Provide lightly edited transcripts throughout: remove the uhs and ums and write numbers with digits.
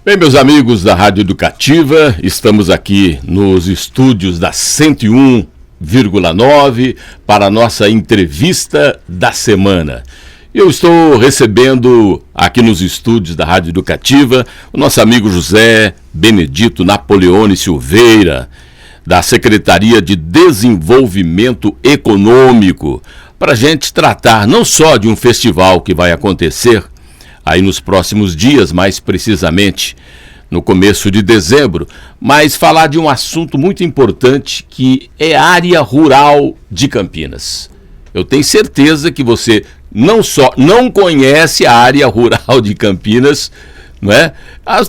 Bem, meus amigos da Rádio Educativa, estamos aqui nos estúdios da 101,9 para a nossa entrevista da semana. Eu estou recebendo aqui nos estúdios da Rádio Educativa o nosso amigo José Benedito Napoleone Silveira, da Secretaria de Desenvolvimento Econômico, para a gente tratar não só de um festival que vai acontecer aí nos próximos dias, mais precisamente no começo de dezembro, mas falar de um assunto muito importante que é a área rural de Campinas. Eu tenho certeza que você não só não conhece a área rural de Campinas, não é?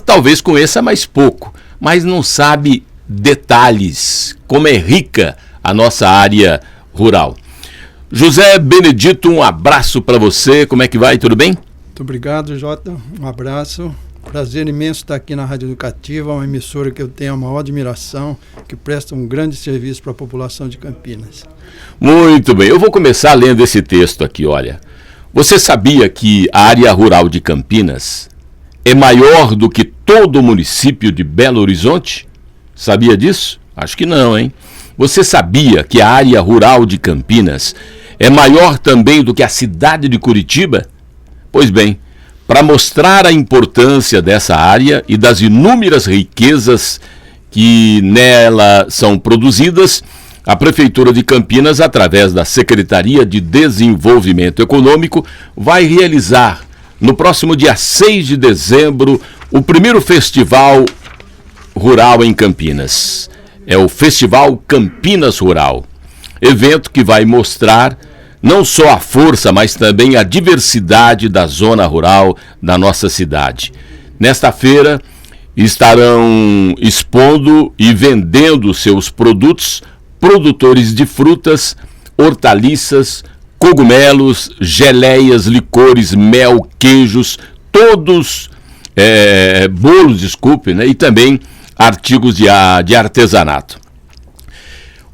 Talvez conheça mais pouco, mas não sabe detalhes, como é rica a nossa área rural. José Benedito, um abraço para você, como é que vai? Tudo bem? Muito obrigado, Jota. Um abraço. Prazer imenso estar aqui na Rádio Educativa, uma emissora que eu tenho a maior admiração, que presta um grande serviço para a população de Campinas. Muito bem. Eu vou começar lendo esse texto aqui, olha. Você sabia que a área rural de Campinas é maior do que todo o município de Belo Horizonte? Sabia disso? Acho que não, hein? Você sabia que a área rural de Campinas é maior também do que a cidade de Curitiba? Pois bem, para mostrar a importância dessa área e das inúmeras riquezas que nela são produzidas, a Prefeitura de Campinas, através da Secretaria de Desenvolvimento Econômico, vai realizar, no próximo dia 6 de dezembro, o primeiro festival rural em Campinas. É o Festival Campinas Rural, evento que vai mostrar não só a força, mas também a diversidade da zona rural da nossa cidade. Nesta feira, estarão expondo e vendendo seus produtos produtores de frutas, hortaliças, cogumelos, geleias, licores, mel, queijos, todos bolos, né? E também artigos de artesanato.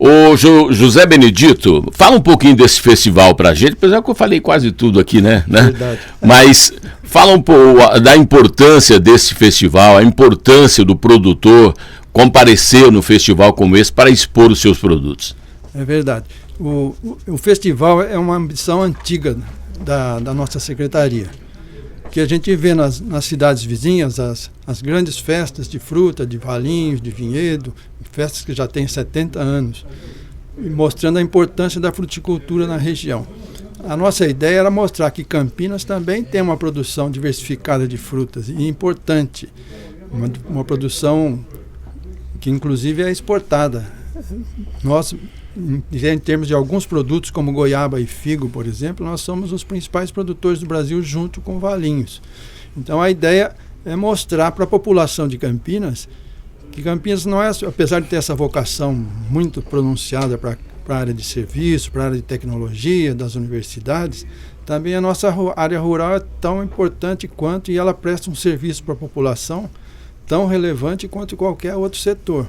Ô José Benedito, fala um pouquinho desse festival pra gente, apesar que eu falei quase tudo aqui, né? Verdade. Mas fala um pouco da importância desse festival, a importância do produtor comparecer no festival como esse para expor os seus produtos. É verdade. O festival é uma ambição antiga da nossa secretaria, que a gente vê nas cidades vizinhas as grandes festas de fruta, de valinhos, de vinhedo, festas que já têm 70 anos, mostrando a importância da fruticultura na região. A nossa ideia era mostrar que Campinas também tem uma produção diversificada de frutas e importante, uma produção que inclusive é exportada. Nós, em termos de alguns produtos como goiaba e figo, por exemplo, nós somos os principais produtores do Brasil junto com valinhos. Então a ideia é mostrar para a população de Campinas que Campinas não é, apesar de ter essa vocação muito pronunciada para a área de serviço, para a área de tecnologia, das universidades, também a nossa área rural é tão importante quanto, e ela presta um serviço para a população tão relevante quanto qualquer outro setor.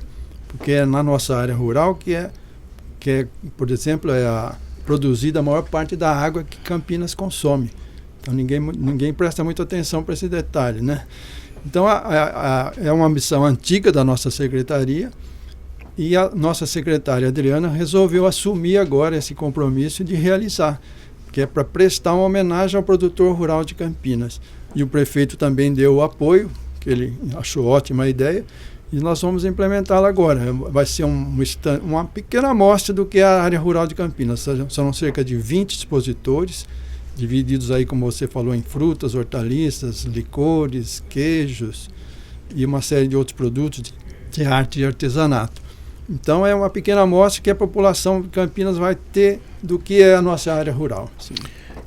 Porque é na nossa área rural que é, por exemplo, produzida a maior parte da água que Campinas consome. Então ninguém presta muita atenção para esse detalhe, né? Então é uma missão antiga da nossa secretaria, e a nossa secretária Adriana resolveu assumir agora esse compromisso de realizar, que é para prestar uma homenagem ao produtor rural de Campinas. E o prefeito também deu o apoio, que ele achou ótima a ideia, e nós vamos implementá-la agora. Vai ser uma pequena amostra do que é a área rural de Campinas. São cerca de 20 expositores, divididos aí, como você falou, em frutas, hortaliças, licores, queijos e uma série de outros produtos de arte e artesanato. Então é uma pequena amostra que a população de Campinas vai ter do que é a nossa área rural. Sim.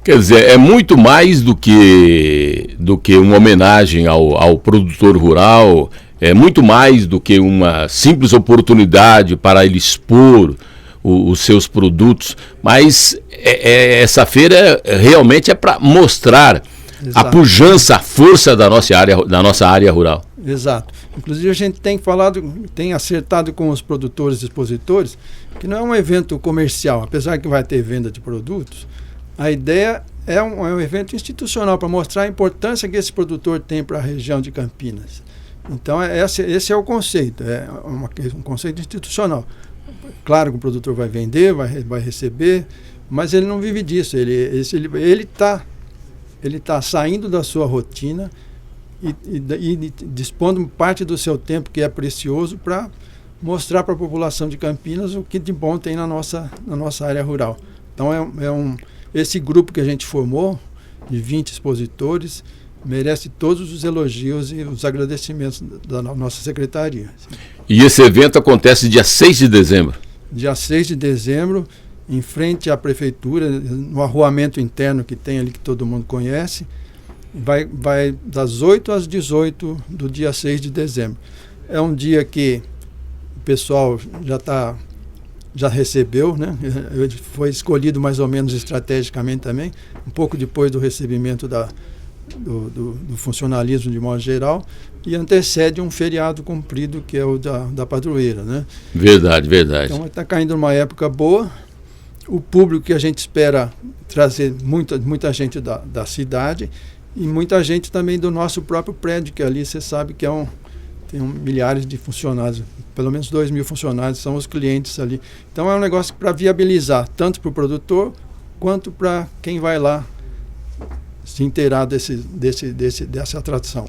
Quer dizer, é muito mais do que uma homenagem ao produtor rural, é muito mais do que uma simples oportunidade para ele expor os seus produtos, mas essa feira realmente é para mostrar Exato. A pujança, a força da nossa área rural. Exato. Inclusive a gente tem acertado com os produtores e expositores que não é um evento comercial, apesar que vai ter venda de produtos. A ideia é um evento institucional para mostrar a importância que esse produtor tem para a região de Campinas. Então, esse é o conceito, um conceito institucional. Claro que o produtor vai vender, vai receber, mas ele não vive disso. Ele está saindo da sua rotina e dispondo parte do seu tempo, que é precioso, para mostrar para a população de Campinas o que de bom tem na nossa área rural. Então, esse grupo que a gente formou, de 20 expositores, merece todos os elogios e os agradecimentos da nossa secretaria. E esse evento acontece dia 6 de dezembro? Dia 6 de dezembro, em frente à prefeitura, no arruamento interno que tem ali, que todo mundo conhece. Vai das 8 às 18 do dia 6 de dezembro. É um dia que o pessoal já recebeu, né? Foi escolhido mais ou menos estrategicamente também, um pouco depois do recebimento do funcionalismo de modo geral, e antecede um feriado cumprido, que é o da padroeira, né? Verdade. Então está caindo numa época boa. O público que a gente espera trazer muita gente da cidade e muita gente também do nosso próprio prédio, que ali você sabe que tem milhares de funcionários, pelo menos 2.000 funcionários são os clientes ali. Então é um negócio para viabilizar, tanto para o produtor quanto para quem vai lá se inteirar dessa atração.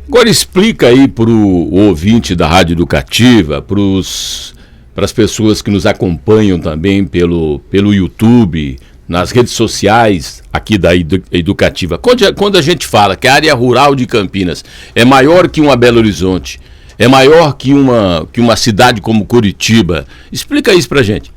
Agora explica aí para o ouvinte da Rádio Educativa, para as pessoas que nos acompanham também pelo YouTube, nas redes sociais aqui da Educativa. Quando a gente fala que a área rural de Campinas é maior que uma Belo Horizonte, é maior que uma cidade como Curitiba, explica isso para a gente.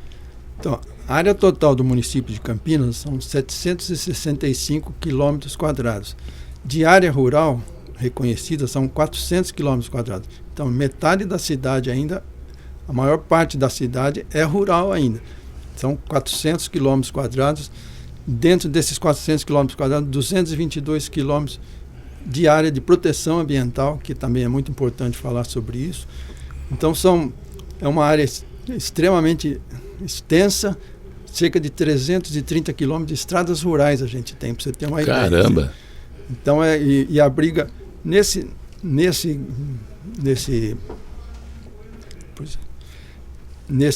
Então, a área total do município de Campinas são 765 quilômetros quadrados. De área rural reconhecida são 400 quilômetros quadrados. Então, metade da cidade ainda, a maior parte da cidade é rural ainda. São 400 quilômetros quadrados. Dentro desses 400 quilômetros quadrados, 222 quilômetros de área de proteção ambiental, que também é muito importante falar sobre isso. Então, é uma área extremamente extensa, cerca de 330 quilômetros de estradas rurais a gente tem, para você ter uma ideia. Caramba! Então, e abriga nesse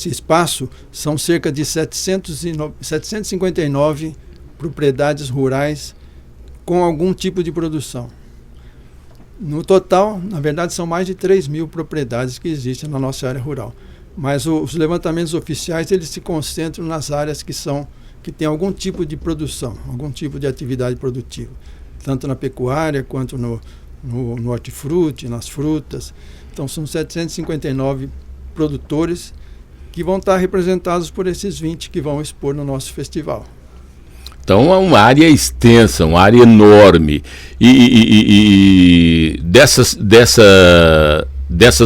espaço, são cerca de 759 propriedades rurais com algum tipo de produção. No total, na verdade, são mais de 3.000 propriedades que existem na nossa área rural. Mas os levantamentos oficiais, eles se concentram nas áreas que têm algum tipo de produção, algum tipo de atividade produtiva, tanto na pecuária quanto no hortifruti, nas frutas. Então, são 759 produtores que vão estar representados por esses 20 que vão expor no nosso festival. Então é uma área extensa, uma área enorme. E dessas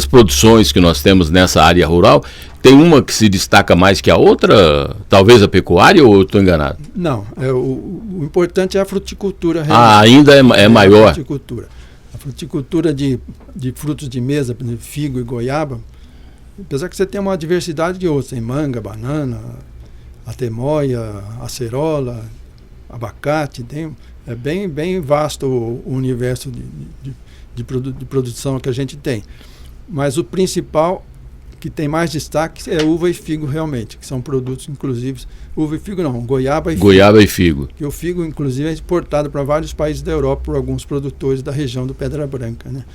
produções que nós temos nessa área rural, tem uma que se destaca mais que a outra? Talvez a pecuária, ou eu estou enganado? Não, o importante é a fruticultura. Ainda é maior. A fruticultura de frutos de mesa, por exemplo, figo e goiaba, apesar que você tem uma diversidade de outros, tem manga, banana, atemoia, acerola, abacate, é bem vasto o universo de produção que a gente tem. Mas o principal, que tem mais destaque, é uva e figo realmente, que são produtos, inclusive, uva e figo não, goiaba e figo. Goiaba e figo. Que o figo, inclusive, é exportado para vários países da Europa por alguns produtores da região do Pedra Branca, né?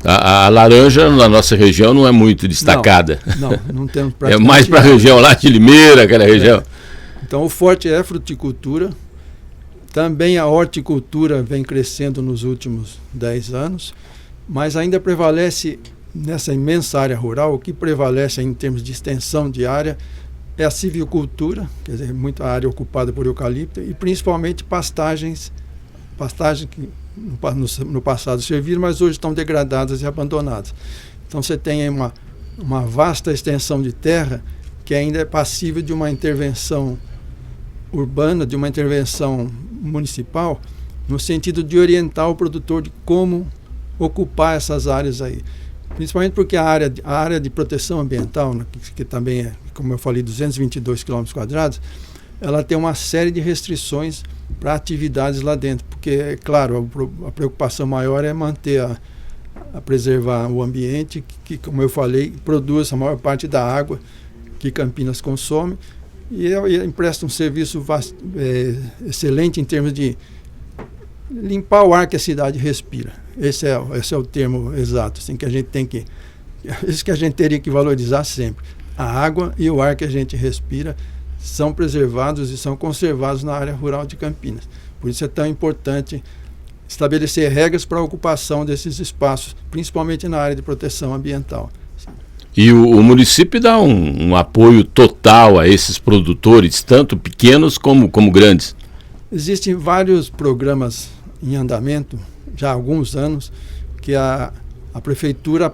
A laranja na nossa região não é muito destacada. Não temos praticamente. É mais para a região lá de Limeira, aquela região. Então o forte é a fruticultura. Também a horticultura vem crescendo nos últimos 10 anos, mas ainda prevalece nessa imensa área rural, o que prevalece em termos de extensão de área é a silvicultura, quer dizer, muita área ocupada por eucalipto, e principalmente pastagens que no passado serviram, mas hoje estão degradadas e abandonadas. Então você tem uma vasta extensão de terra que ainda é passível de uma intervenção urbana, de uma intervenção municipal, no sentido de orientar o produtor de como ocupar essas áreas aí. Principalmente porque a área de proteção ambiental, que também é, como eu falei, 222 km², ela tem uma série de restrições para atividades lá dentro, porque, é claro, a preocupação maior é manter a preservar o ambiente, que, como eu falei, produz a maior parte da água que Campinas consome, e presta um serviço excelente em termos de limpar o ar que a cidade respira. Esse é o termo exato, assim, que a gente tem que... Isso que a gente teria que valorizar sempre. A água e o ar que a gente respira são preservados e são conservados na área rural de Campinas. Por isso é tão importante estabelecer regras para a ocupação desses espaços, principalmente na área de proteção ambiental. E o município dá um apoio total a esses produtores, tanto pequenos como grandes? Existem vários programas em andamento, já há alguns anos, que a prefeitura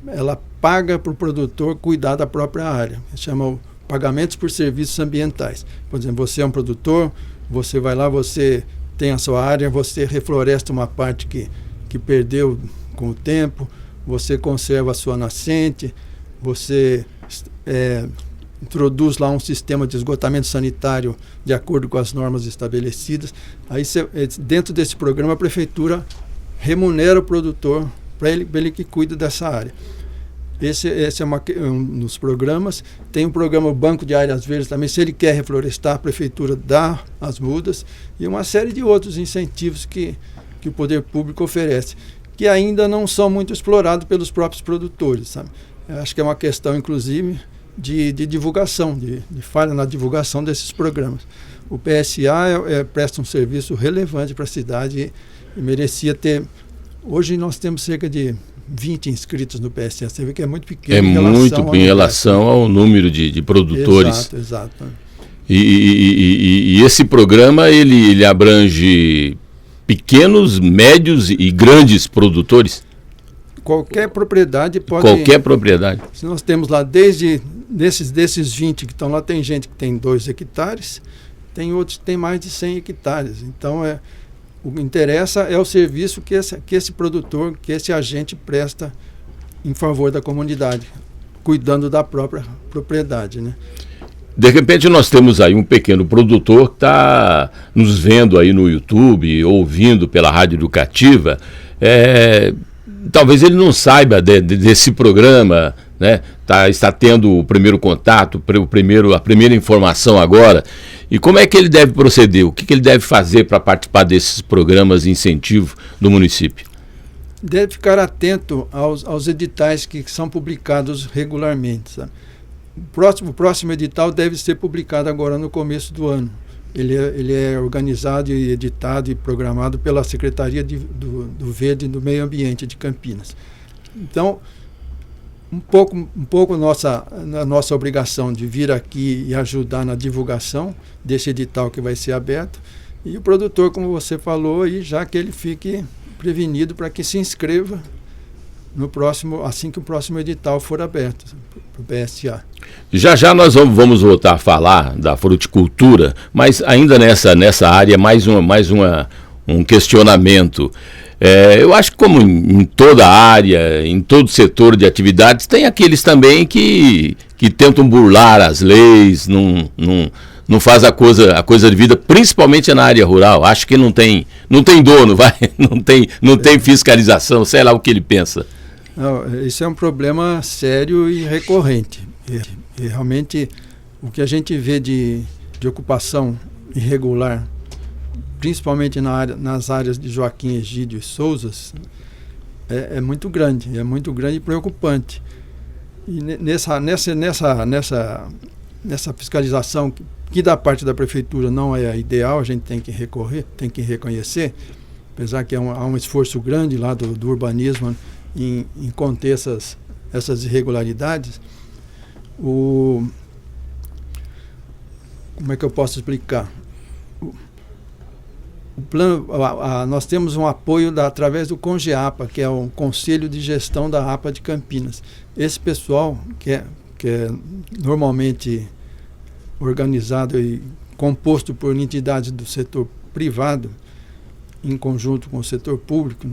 ela paga para o produtor cuidar da própria área. Chama pagamentos por serviços ambientais. Por exemplo, você é um produtor, você vai lá, você tem a sua área, você refloresta uma parte que perdeu com o tempo, você conserva a sua nascente, você introduz lá um sistema de esgotamento sanitário de acordo com as normas estabelecidas. Aí, dentro desse programa, a prefeitura remunera o produtor para ele que cuida dessa área. Esse é um dos programas. Tem um programa Banco de Áreas Verdes também. Se ele quer reflorestar, a prefeitura dá as mudas, e uma série de outros incentivos que o poder público oferece, que ainda não são muito explorados pelos próprios produtores, sabe? Eu acho que é uma questão, inclusive, de divulgação, de falha na divulgação desses programas. O PSA presta um serviço relevante para a cidade e merecia ter... Hoje nós temos cerca de 20 inscritos no PSA. Você vê que é muito pequeno em relação ao número de produtores. Exato. E esse programa, ele abrange pequenos, médios e grandes produtores? Qualquer propriedade pode... Qualquer propriedade. Se nós temos lá, desses 20 que estão lá, tem gente que tem 2 hectares, tem outros que tem mais de 100 hectares. Então, o que interessa é o serviço que esse produtor, que esse agente presta em favor da comunidade, cuidando da própria propriedade, né? De repente nós temos aí um pequeno produtor que está nos vendo aí no YouTube, ouvindo pela Rádio Educativa. Talvez ele não saiba desse programa, né? Está tendo o primeiro contato, a primeira informação agora. E como é que ele deve proceder? O que ele deve fazer para participar desses programas de incentivo do município? Deve ficar atento aos editais que são publicados regularmente, sabe? O próximo edital deve ser publicado agora no começo do ano. Ele é organizado e editado e programado pela Secretaria do Verde e do Meio Ambiente de Campinas. Então, um pouco a nossa obrigação de vir aqui e ajudar na divulgação desse edital que vai ser aberto, e o produtor, como você falou, aí, já que ele fique prevenido para que se inscreva assim que o próximo edital for aberto para o PSA. Já nós vamos voltar a falar da fruticultura, mas ainda nessa área um questionamento. Eu acho que como em toda área, em todo setor de atividades, tem aqueles também que tentam burlar as leis, não faz a coisa devida, principalmente na área rural. Acho que não tem dono, não tem fiscalização, sei lá o que ele pensa. Não, isso é um problema sério e recorrente. E realmente o que a gente vê de ocupação irregular, principalmente nas áreas de Joaquim Egídio e Souzas, é muito grande e preocupante. E nessa fiscalização que da parte da prefeitura não é a ideal, a gente tem que reconhecer, apesar que há um esforço grande lá do urbanismo em conter essas irregularidades. Como é que eu posso explicar? O plano, nós temos um apoio através do CONGEAPA, que é o Conselho de Gestão da APA de Campinas. Esse pessoal, que é normalmente organizado e composto por entidades do setor privado, em conjunto com o setor público,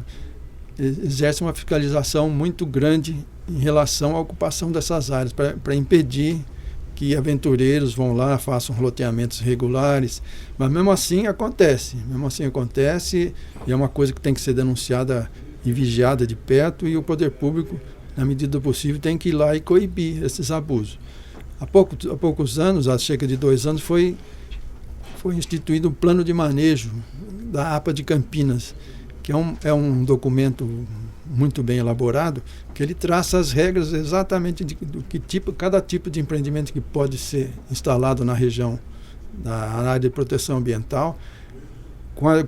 exerce uma fiscalização muito grande em relação à ocupação dessas áreas, para impedir que aventureiros vão lá, façam loteamentos regulares. Mas mesmo assim acontece, e é uma coisa que tem que ser denunciada e vigiada de perto, e o poder público, na medida do possível, tem que ir lá e coibir esses abusos. Há poucos anos, há cerca de 2 anos, foi instituído um plano de manejo da APA de Campinas, que é um documento muito bem elaborado, que ele traça as regras exatamente do que cada tipo de empreendimento que pode ser instalado na região da área de proteção ambiental,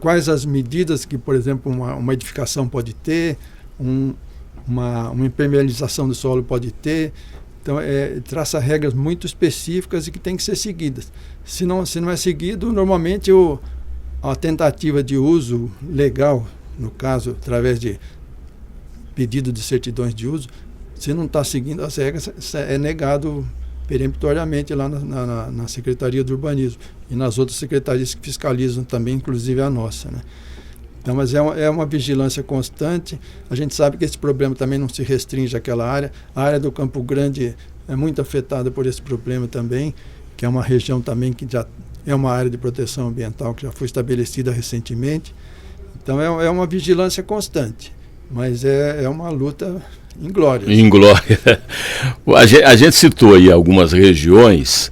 quais as medidas que, por exemplo, uma edificação pode ter, uma impermeabilização do solo pode ter. Então, traça regras muito específicas e que têm que ser seguidas. Se não é seguido, normalmente a tentativa de uso legal, no caso, através de pedido de certidões de uso, se não está seguindo as regras, é negado peremptoriamente lá na Secretaria do Urbanismo e nas outras secretarias que fiscalizam também, inclusive a nossa, né? Então, mas é uma vigilância constante. A gente sabe que esse problema também não se restringe àquela área. A área do Campo Grande é muito afetada por esse problema também, que é uma região também que já é uma área de proteção ambiental que já foi estabelecida recentemente. Então, é uma vigilância constante, mas é uma luta inglória. Inglória. A gente citou aí algumas regiões,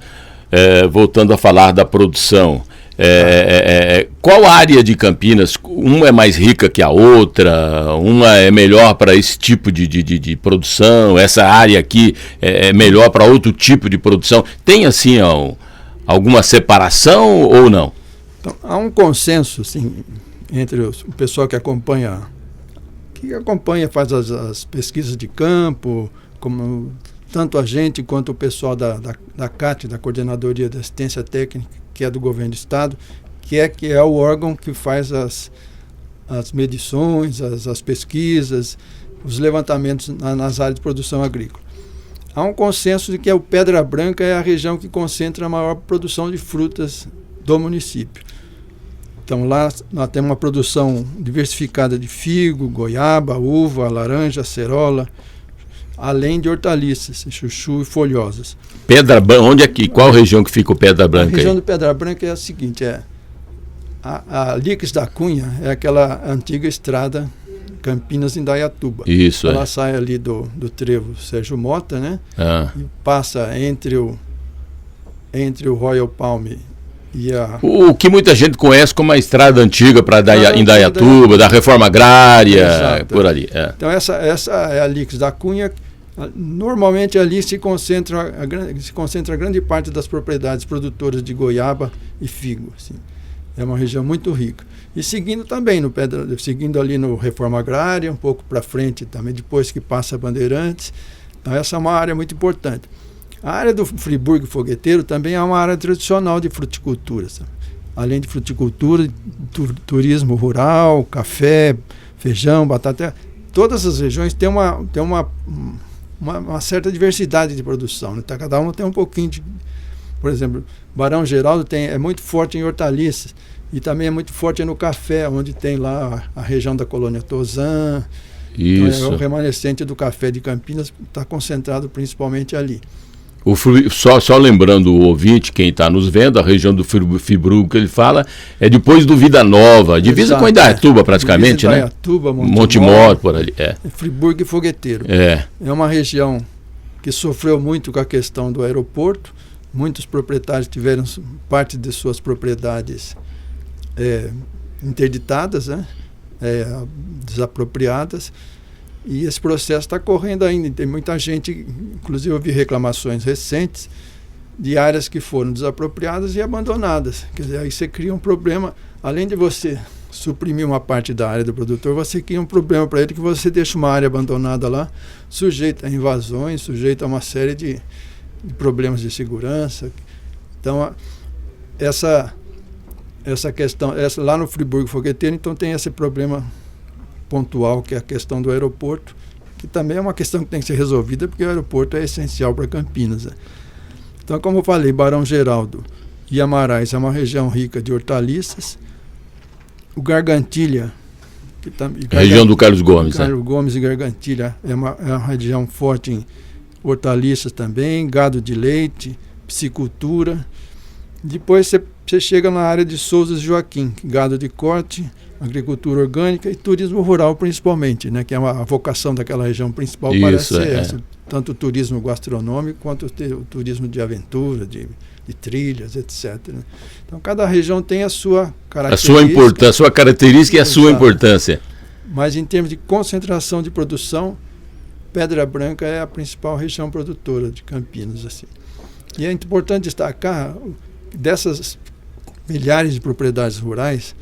voltando a falar da produção. Qual área de Campinas, uma é mais rica que a outra, uma é melhor para esse tipo de produção, essa área aqui é melhor para outro tipo de produção? Tem assim alguma separação ou não? Então, há um consenso assim, entre o pessoal que acompanha, faz as pesquisas de campo, como tanto a gente quanto o pessoal da CAT, da Coordenadoria de Assistência Técnica, que é do Governo do Estado, que é o órgão que faz as medições, as pesquisas, os levantamentos nas áreas de produção agrícola. Há um consenso de que o Pedra Branca é a região que concentra a maior produção de frutas do município. Então lá nós temos uma produção diversificada de figo, goiaba, uva, laranja, acerola, além de hortaliças, chuchu e folhosas. Pedra Branca, onde é que? Qual região que fica o Pedra Branca? A região do Pedra Branca é a seguinte, a Líquis da Cunha é aquela antiga estrada Campinas-Indaiatuba. Isso, ela sai ali do trevo Sérgio Mota, né? E passa entre o Royal Palm e o que muita gente conhece como a estrada antiga para Indaiatuba, da Reforma Agrária, exato, por ali. Então essa é a Líquis da Cunha. Normalmente ali se concentra a grande parte das propriedades produtoras de goiaba e figo. Assim. É uma região muito rica. E seguindo também seguindo ali no Reforma Agrária, um pouco para frente também, depois que passa Bandeirantes. Então essa é uma área muito importante. A área do Friburgo Fogueteiro também é uma área tradicional de fruticultura. Sabe? Além de fruticultura, turismo rural, café, feijão, batata. Todas as regiões têm uma certa diversidade de produção. Né? Então, cada uma tem um pouquinho de... Por exemplo, Barão Geraldo é muito forte em hortaliças e também é muito forte no café, onde tem lá a região da colônia Tozan. Isso. Então, o remanescente do café de Campinas está concentrado principalmente ali. Só lembrando o ouvinte, quem está nos vendo, a região do Friburgo que ele fala é depois do Vida Nova, divisa com Indaiatuba praticamente, né? Indaiatuba, Montemor, por ali. Friburgo e Fogueteiro. É uma região que sofreu muito com a questão do aeroporto. Muitos proprietários tiveram parte de suas propriedades interditadas, né? Desapropriadas. E esse processo está correndo ainda. Tem muita gente, inclusive eu vi reclamações recentes de áreas que foram desapropriadas e abandonadas. Quer dizer, aí você cria um problema, além de você suprimir uma parte da área do produtor, você cria um problema para ele que você deixa uma área abandonada lá, sujeita a invasões, sujeita a uma série de problemas de segurança. Então, essa questão, lá no Friburgo Fogueteiro, então tem esse problema pontual, que é a questão do aeroporto, que também é uma questão que tem que ser resolvida, porque o aeroporto é essencial para Campinas. Né? Então, como eu falei, Barão Geraldo e Amarais é uma região rica de hortaliças. O Gargantilha, região do Carlos Gomes. Carlos Gomes e Gargantilha é uma região forte em hortaliças também, gado de leite, piscicultura. Depois você você chega na área de Souza e Joaquim, gado de corte, agricultura orgânica e turismo rural principalmente, né, que é a vocação daquela região principal. Isso, parece ser essa, tanto o turismo gastronômico quanto o turismo de aventura, de trilhas, etc. Né? Então cada região tem a sua característica. A sua característica e a sua importância. Mas em termos de concentração de produção, Pedra Branca é a principal região produtora de Campinas. Assim. E é importante destacar, dessas milhares de propriedades rurais,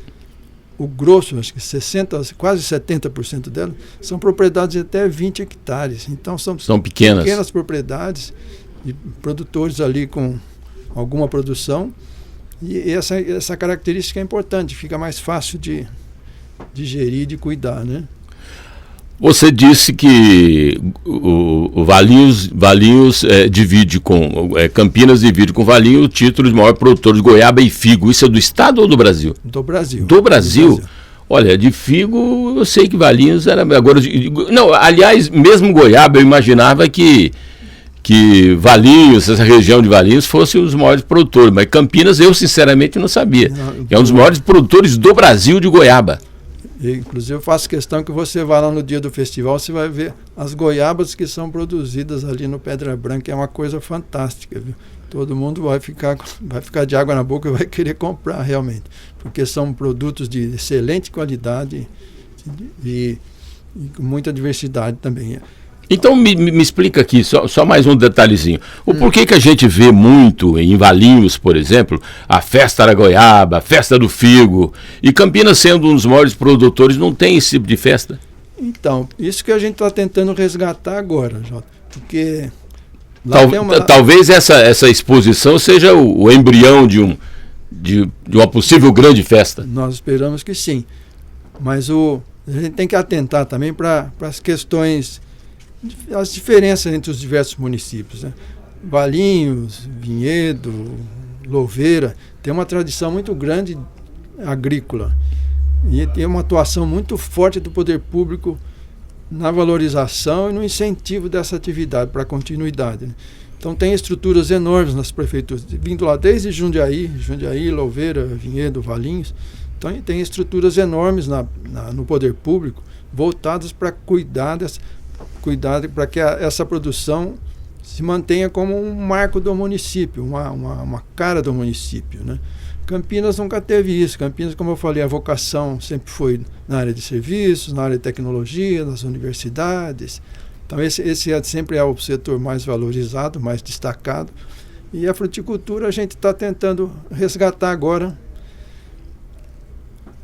o grosso, acho que 60%, quase 70% delas, são propriedades de até 20 hectares. Então são pequenas propriedades de produtores ali com alguma produção. E essa característica é importante, fica mais fácil de gerir e de cuidar, né? Você disse que o Valinhos divide com... Campinas divide com Valinhos o título de maior produtor de goiaba e figo. Isso é do estado ou do Brasil? Do Brasil. Do Brasil? Olha, de figo eu sei que Valinhos era... Agora, não, aliás, mesmo goiaba eu imaginava que Valinhos, essa região de Valinhos, fosse os maiores produtores. Mas Campinas eu sinceramente não sabia. É um dos maiores produtores do Brasil de goiaba. Inclusive eu faço questão que você vá lá no dia do festival, você vai ver as goiabas que são produzidas ali no Pedra Branca, é uma coisa fantástica, viu? Todo mundo vai ficar de água na boca e vai querer comprar realmente, porque são produtos de excelente qualidade e com muita diversidade também. Então me explica aqui, só mais um detalhezinho. O porquê que a gente vê muito em Valinhos, por exemplo, a festa da goiaba, a festa do figo, e Campinas sendo um dos maiores produtores não tem esse tipo de festa? Então, isso que a gente está tentando resgatar agora, Jota, porque... Talvez essa exposição seja o embrião de uma possível grande festa. Nós esperamos que sim, mas a gente tem que atentar também para as questões... as diferenças entre os diversos municípios, né? Valinhos, Vinhedo, Louveira tem uma tradição muito grande agrícola e tem uma atuação muito forte do poder público na valorização e no incentivo dessa atividade para a continuidade, né? Então tem estruturas enormes nas prefeituras, vindo lá desde Jundiaí, Louveira, Vinhedo, Valinhos. Então tem estruturas enormes no poder público voltadas para cuidar para que essa produção se mantenha como um marco do município, uma cara do município, né? Campinas nunca teve isso. Campinas, como eu falei, a vocação sempre foi na área de serviços, na área de tecnologia, nas universidades. Então esse sempre é o setor mais valorizado, mais destacado. E a fruticultura a gente está tentando resgatar agora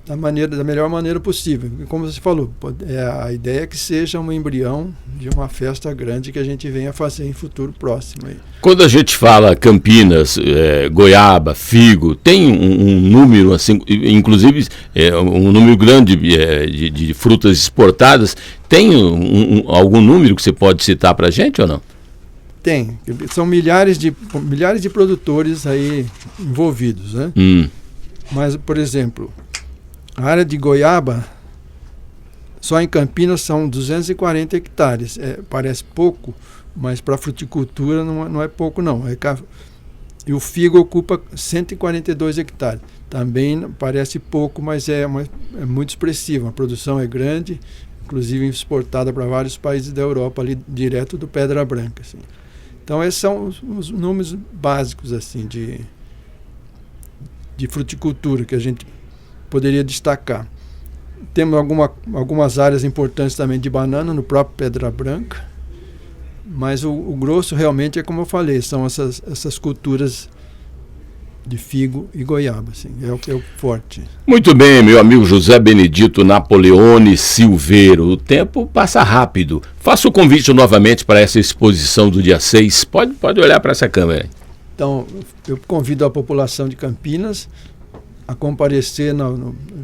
da melhor maneira possível. Como você falou, a ideia é que seja um embrião de uma festa grande que a gente venha fazer em futuro próximo. Aí. Quando a gente fala Campinas, goiaba, figo, tem um número, assim, inclusive um número grande de frutas exportadas, tem algum número que você pode citar para a gente ou não? Tem. São milhares de produtores aí envolvidos, né? Mas, por exemplo... a área de goiaba, só em Campinas são 240 hectares. Parece pouco, mas para a fruticultura não é pouco, não. E o figo ocupa 142 hectares. Também parece pouco, mas é muito expressivo. A produção é grande, inclusive exportada para vários países da Europa, ali direto do Pedra Branca. Assim. Então, esses são os números básicos assim, de fruticultura que a gente poderia destacar. Temos algumas áreas importantes também de banana no próprio Pedra Branca, mas o grosso realmente é como eu falei, são essas culturas de figo e goiaba, assim, é o forte. Muito bem, meu amigo José Benedito Napoleone Silveiro, o tempo passa rápido. Faça o convite novamente para essa exposição do dia 6, pode olhar para essa câmera. Então, eu convido a população de Campinas a comparecer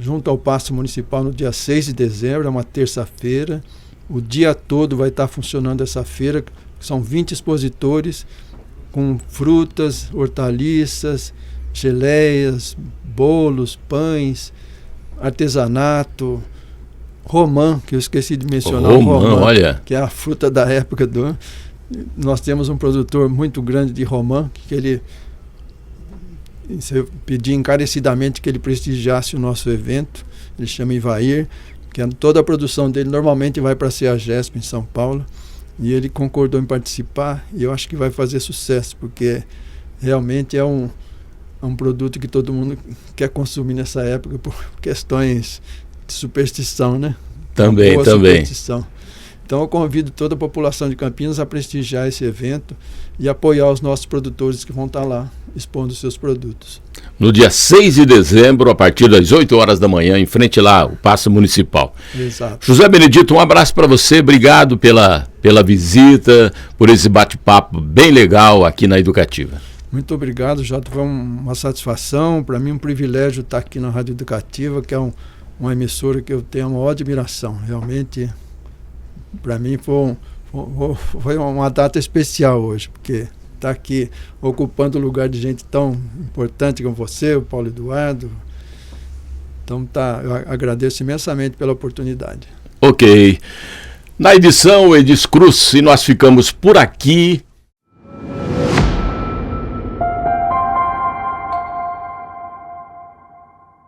junto ao Paço Municipal no dia 6 de dezembro, é uma terça-feira. O dia todo vai estar funcionando essa feira, são 20 expositores com frutas, hortaliças, geleias, bolos, pães, artesanato, romã, que eu esqueci de mencionar. Romã, olha. Que é a fruta da época Nós temos um produtor muito grande de romã, que eu pedi encarecidamente que ele prestigiasse o nosso evento. Ele chama Ivair, que toda a produção dele normalmente vai para a CEAGESP em São Paulo, e ele concordou em participar, e eu acho que vai fazer sucesso, porque realmente é um produto que todo mundo quer consumir nessa época por questões de superstição, né? Também. Superstição. Então eu convido toda a população de Campinas a prestigiar esse evento e apoiar os nossos produtores que vão estar lá expondo seus produtos. No dia 6 de dezembro, a partir das 8 horas da manhã, em frente lá, o Paço Municipal. Exato. José Benedito, um abraço para você, obrigado pela visita, por esse bate-papo bem legal aqui na Educativa. Muito obrigado, Jota, foi uma satisfação, para mim um privilégio estar aqui na Rádio Educativa, que é uma emissora que eu tenho a maior admiração, realmente, para mim foi uma data especial hoje, porque estar aqui ocupando o lugar de gente tão importante como você, o Paulo Eduardo. Então eu agradeço imensamente pela oportunidade. Ok. Na edição Edis Cruz, e nós ficamos por aqui.